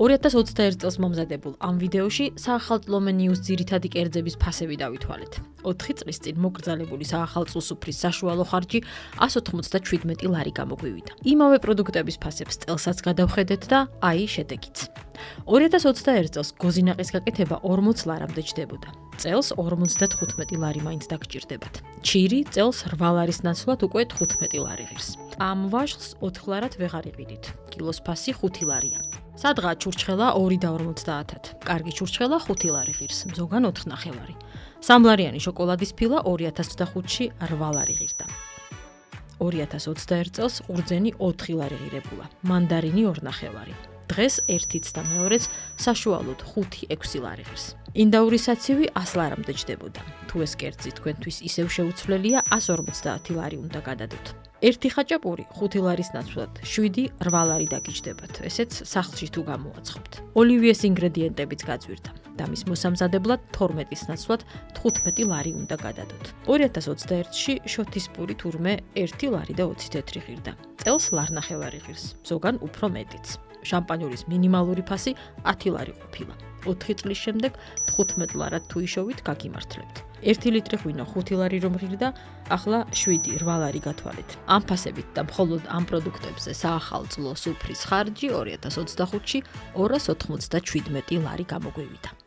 2021 წელს მომზადებულ ამ ვიდეოში საახალწლო მენიუს ძირითადი კერძების ფასები დავითვალეთ. 4 წლის წინ მოკრძალებული საახალწლო სუფრის საშუალო ხარჯი 197 ლარი გამოგვივიდა. იმავე პროდუქტების ფასებს წელსაც გადავხედეთ და აი შედეგიც. 2021 წელს გოზინაყის გაკეთება 40 ლარამდე ჯდებოდა. წელს 55 ლარი მაინც დაგჭირდებათ. ჩირი წელს 8 ლარის ნაცვლად უკვე 15 ლარი ღირს. ამ ვაშლს 4 ლარად ვეღარ იყიდით. კილოს ფასი 5 ლარია. სადღა ჩურჩხელა 2.50-ად. კარგი ჩურჩხელა 5 ლარი ღირს, ზოგან 4.5 ლარი. სამლარიანი შოკოლადის ფილა 2025-ში 8 ლარი ღირდა. 2021 წელს ყურძენი 4 ლარი ღირებულა, მანდარინი 2.5 ლარი. დღეს ერთიც და მეორეც საშუალოდ 5-6 ლარი ღირს. ინდაური საცივი 100 ლარამდე ჯდებოდა. თუ ეს კერძი თქვენთვის ისევ შეუცვლელია, 150 ლარი უნდა გადადოთ. ერთი ხაჭაპური 5 ლარის ნაცვლად 7-8 ლარი დაგიჯდებათ. ესეც სახლში თუ გამოაცხობთ. ოლივიეს ინგრედიენტებიც გაძვირდა და მის მოსამზადებლად 12-ის ნაცვლად 15 ლარი უნდა გადადოთ. 2021-ში შოთის პური თურმე 1 ლარი და 20 თეთრი ღირდა. წელს 1.5 ლარი ღირს, ზოგან უფრო მეტიც. შამპანიურის მინიმალური ფასი 10 ლარი ყოფილა. 4 წლის შემდეგ 15 ლარად თუ იშოვით, გაგიმართლებთ. 1 ლიტრი ღვინო 5 ლარი რომ ღირდა, ახლა 7-8 ლარი გათვალეთ. ამ ფასებით და მხოლოდ ამ პროდუქტებზე საახალწლო სუფრის ხარჯი 2025-ში 297 ლარი გამოგვივიდა.